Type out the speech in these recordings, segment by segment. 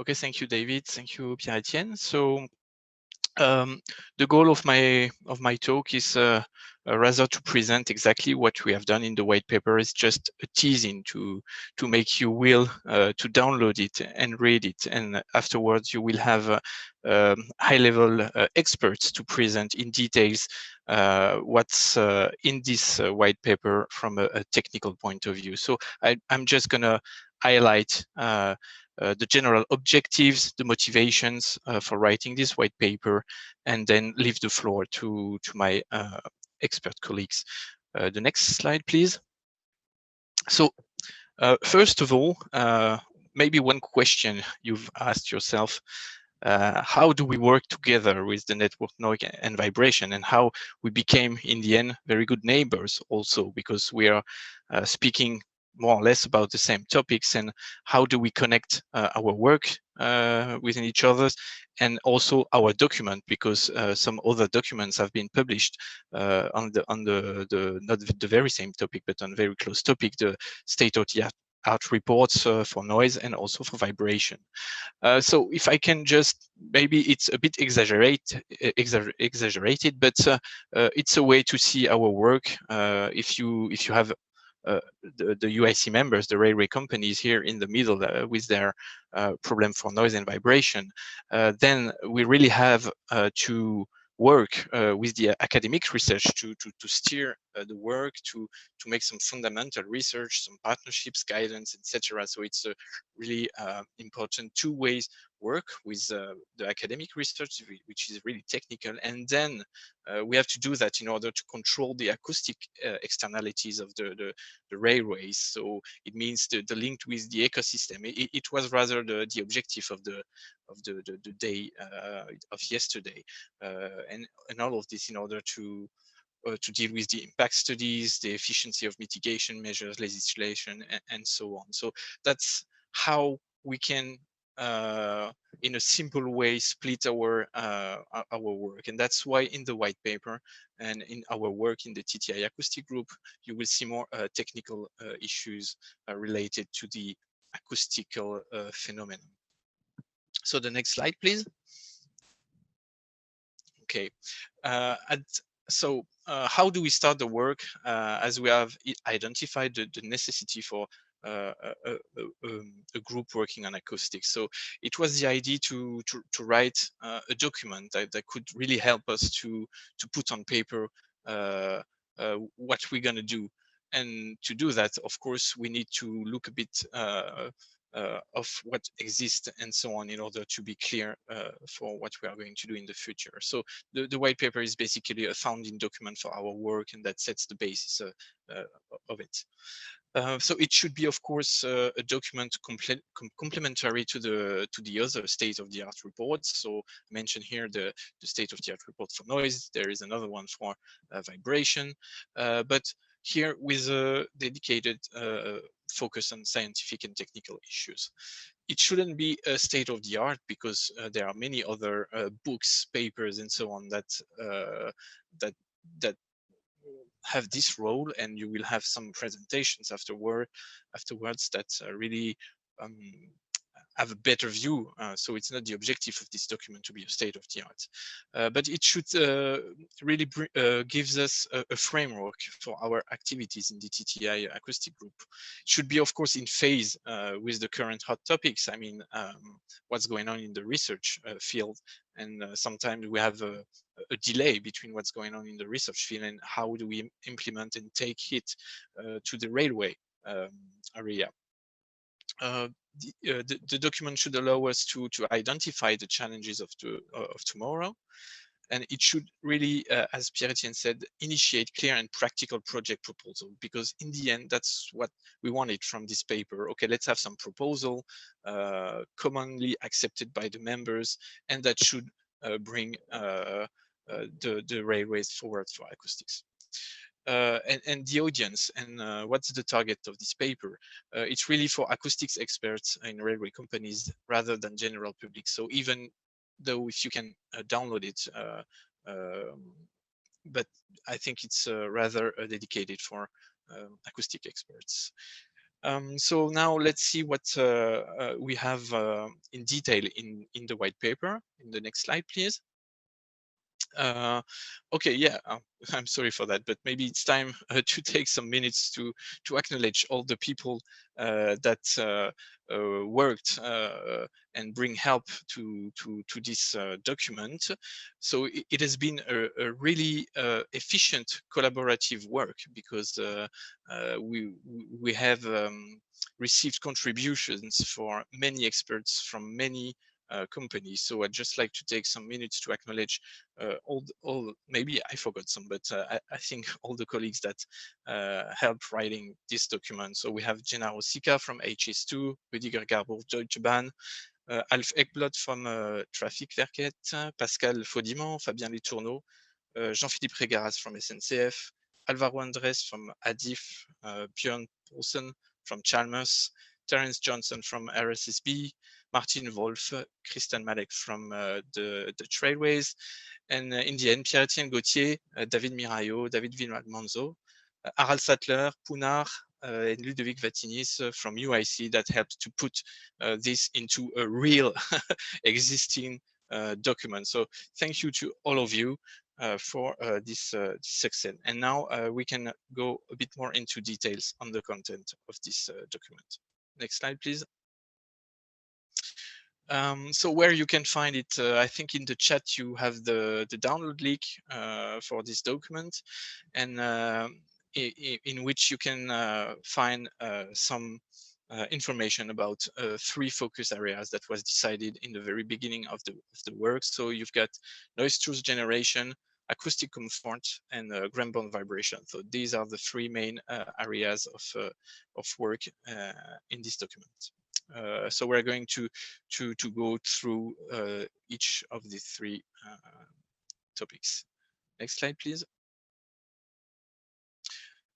Okay, thank you, David. Thank you, Pierre-Etienne. So the goal of my talk is rather to present exactly what we have done in the white paper. Is just a teasing to make you will to download it and read it, and afterwards you will have high-level experts to present in details what's in this white paper from a technical point of view. So I'm just gonna highlight the general objectives, the motivations for writing this white paper, and then leave the floor to my expert colleagues. The next slide, please. So first of all, maybe one question you've asked yourself: how do we work together with the network noise and vibration, and how we became in the end very good neighbors also, because we are speaking more or less about the same topics, and how do we connect our work within each other's, and also our document, because some other documents have been published on the not the very same topic, but on very close topic, the state of the art reports for noise and also for vibration. So if I can just, maybe it's a bit exaggerated, but it's a way to see our work. If you have the UIC members, the railway companies here in the middle with their problem for noise and vibration, then we really have to work with the academic research to steer the work, to make some fundamental research, some partnerships, guidance, etc. So it's a really important two ways work with the academic research, which is really technical, and then we have to do that in order to control the acoustic externalities of the railways. So it means the link with the ecosystem. It was rather the objective of the day of yesterday, and all of this in order to deal with the impact studies, the efficiency of mitigation measures, legislation, and so on. So that's how we can, in a simple way, split our work, and that's why in the white paper and in our work in the TTI acoustic group, you will see more technical issues related to the acoustical phenomenon. So the next slide, please. Okay, so how do we start the work? As we have identified the necessity for a group working on acoustics. So it was the idea to write a document that could really help us to put on paper what we're going to do. And to do that, of course, we need to look a bit of what exists and so on, in order to be clear for what we are going to do in the future. So the white paper is basically a founding document for our work, and that sets the basis of it. So it should be, of course, a document complementary to the other state-of-the-art reports. So I mentioned here the state-of-the-art report for noise. There is another one for vibration, but here with a dedicated focus on scientific and technical issues. It shouldn't be a state-of-the-art, because there are many other books, papers, and so on that have this role, and you will have some presentations afterwards that really have a better view. So it's not the objective of this document to be a state of the art, but it should really gives us a framework for our activities in the TTI acoustic group. It should be, of course, in phase with the current hot topics. I mean, what's going on in the research field, and sometimes we have a delay between what's going on in the research field and how do we implement and take it to the railway area. The document should allow us to identify the challenges of tomorrow, and it should really, as Pierre-Etienne said, initiate clear and practical project proposal, because in the end, that's what we wanted from this paper. Okay, let's have some proposal commonly accepted by the members, and that should bring the railways forward for acoustics. And the audience, and what's the target of this paper? It's really for acoustics experts in railway companies rather than general public. So even though if you can download it, but I think it's rather dedicated for acoustic experts. So now let's see what we have in detail in the white paper. In the next slide, please. Okay, yeah, I'm sorry for that, but maybe it's time to take some minutes to acknowledge all the people that worked and bring help to this document. So it has been a really efficient collaborative work, because we have received contributions for many experts from many companies. So I'd just like to take some minutes to acknowledge all, maybe I forgot some, but I think all the colleagues that helped writing this document. So we have Jenna Rosica from HS2, Rüdiger Garbour, Deutsche Bahn, Alf Ekblad from Trafikverket, Pascal Faudiman, Fabien Letourneau, Jean-Philippe Regaras from SNCF, Alvaro Andres from ADIF, Björn Poulsen from Chalmers, Terence Johnson from RSSB, Martin Wolf, Christian Malek from the Trailways, and in the end, Pierre-Etienne Gauthier, David Mirayo, David Villalmanzo, Harald Sattler, Punar, and Ludovic Vatinis from UIC that helped to put this into a real existing document. So thank you to all of you for this success. And now we can go a bit more into details on the content of this document. Next slide, please. So where you can find it, I think in the chat you have the download link for this document, and in which you can find some information about 3 focus areas that was decided in the very beginning of the work. So you've got noise source generation, acoustic comfort, and ground-borne vibration. So these are the 3 main areas of work in this document. So we're going to go through each of the 3 topics. Next slide, please.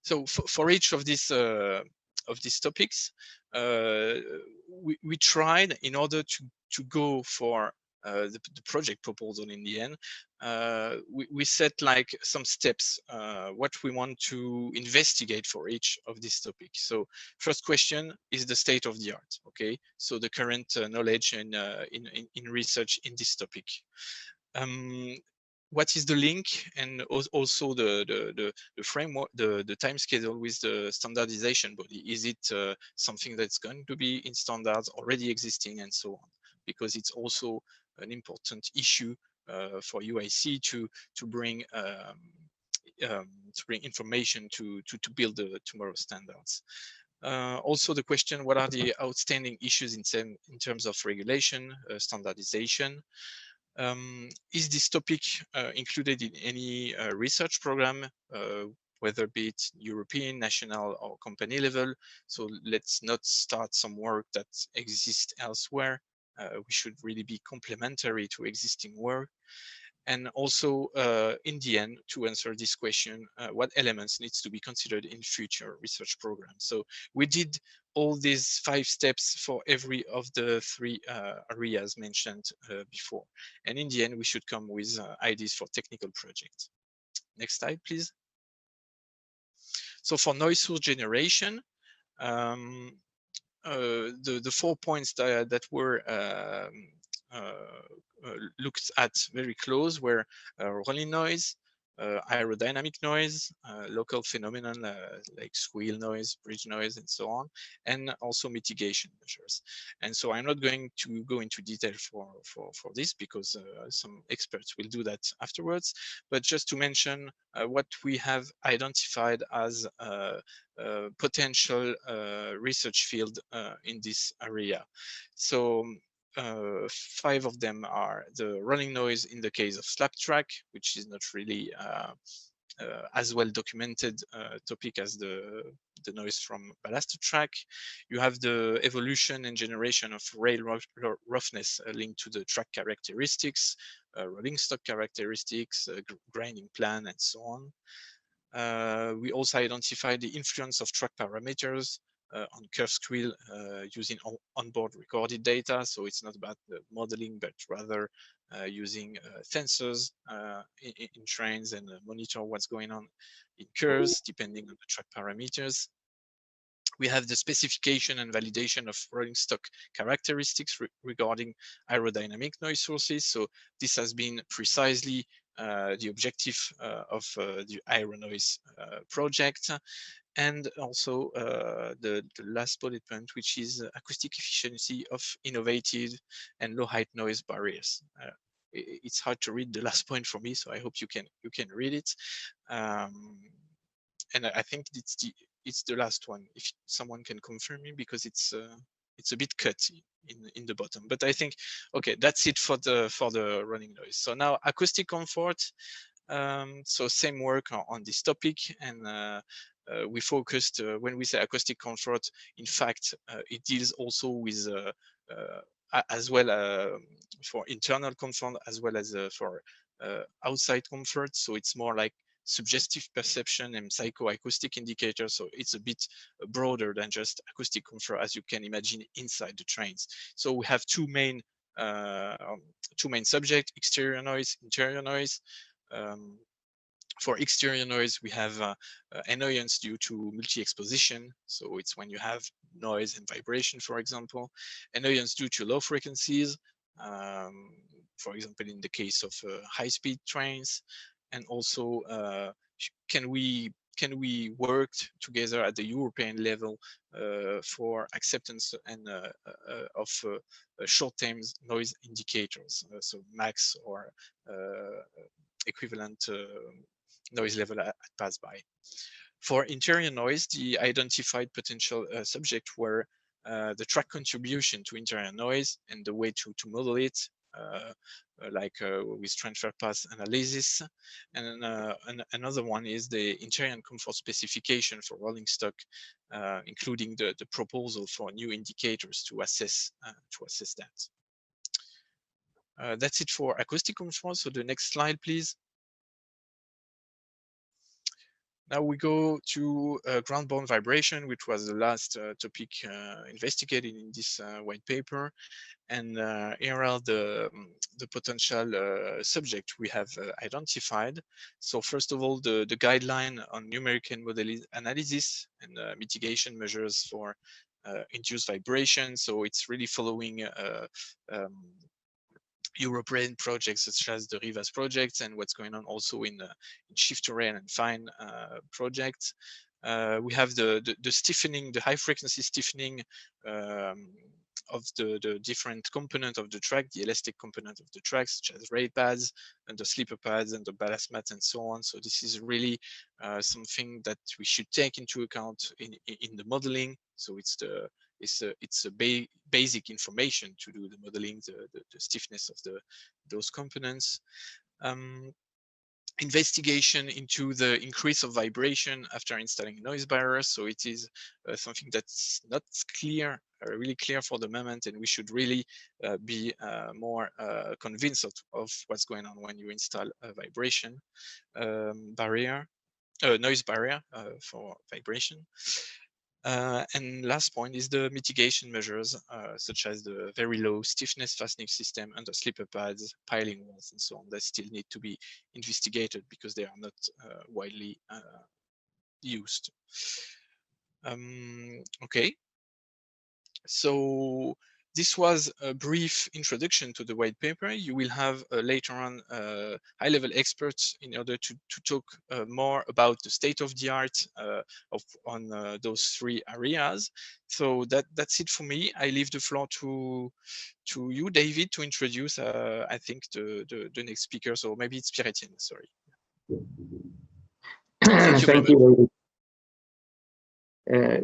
So for each of these topics, we tried, in order to go for the project proposal in the end, we set like some steps, what we want to investigate for each of these topics. So first question is the state of the art. Okay, so the current knowledge in research in this topic. What is the link, and also the framework, the time schedule with the standardization body? Is it something that's going to be in standards already existing, and so on? Because it's also an important issue for UIC to bring information to build the tomorrow standards. Also the question, what are the outstanding issues in terms of regulation, standardization? Is this topic included in any research program, whether be it European, national, or company level? So let's not start some work that exists elsewhere. We should really be complementary to existing work. And also, in the end, to answer this question, what elements needs to be considered in future research programs? So we did all these 5 steps for every of the 3 areas mentioned before. And in the end, we should come with ideas for technical projects. Next slide, please. So for noise source generation, the 4 points that were looked at very close were rolling noise, aerodynamic noise, local phenomenon like squeal noise, bridge noise, and so on, and also mitigation measures. And so I'm not going to go into detail for this, because some experts will do that afterwards, but just to mention what we have identified as potential research field in this area. So 5 of them are the rolling noise in the case of slap track, which is not really as well documented topic as the noise from ballasted track. You have the evolution and generation of rail roughness linked to the track characteristics, rolling stock characteristics, grinding plan, and so on. We also identify the influence of track parameters on curve squeal using onboard recorded data. So it's not about the modeling, but rather using sensors in trains, and monitor what's going on in curves depending on the track parameters. We have the specification and validation of rolling stock characteristics regarding aerodynamic noise sources. So this has been precisely the objective of the aeronoise project. And also the last bullet point, which is acoustic efficiency of innovative and low height noise barriers. It's hard to read the last point for me, so I hope you can read it. And I think it's the last one, if someone can confirm me, because it's a bit cut in the bottom. But I think, okay, that's it for the running noise. So now acoustic comfort. So same work on this topic, and we focused when we say acoustic comfort. In fact, it deals also with as well for internal comfort as well as for outside comfort. So it's more like suggestive perception and psychoacoustic indicators. So it's a bit broader than just acoustic comfort, as you can imagine, inside the trains. So we have two main subjects: exterior noise, interior noise. For exterior noise, we have annoyance due to multi-exposition. So it's when you have noise and vibration, for example. Annoyance due to low frequencies, for example, in the case of high-speed trains. And also, can we work together at the European level for acceptance and of short-term noise indicators, so max or equivalent noise level at pass-by. For interior noise, the identified potential subject were the track contribution to interior noise and the way to model it, like with transfer path analysis. And another one is the interior comfort specification for rolling stock, including the proposal for new indicators to assess that. That's it for acoustic comfort. So the next slide, please. Now we go to ground-borne vibration, which was the last topic investigated in this white paper. And here are the potential subject we have identified. So first of all, the guideline on numerical model analysis and mitigation measures for induced vibration. So it's really following European projects such as the RIVAS projects and what's going on also in shift terrain and fine projects. We have the stiffening, the high frequency stiffening of the different component of the track, the elastic component of the track, such as rail pads and the sleeper pads and the ballast mats and so on. So this is really something that we should take into account in the modeling. So it's a basic information to do the modeling, the stiffness of those components. Investigation into the increase of vibration after installing noise barriers. So it is something that's not clear, really clear for the moment, and we should really be more convinced of what's going on when you install a vibration barrier, noise barrier for vibration. And last point is the mitigation measures, such as the very low stiffness fastening system and the slipper pads, piling walls, and so on, that still need to be investigated because they are not widely used. Okay, so this was a brief introduction to the white paper. You will have later on high-level experts in order to talk more about the state of the art on those three areas. So that's it for me. I leave the floor to you, David, to introduce, I think, the next speaker. So maybe it's Pierre-Etienne, sorry. Thank you, David.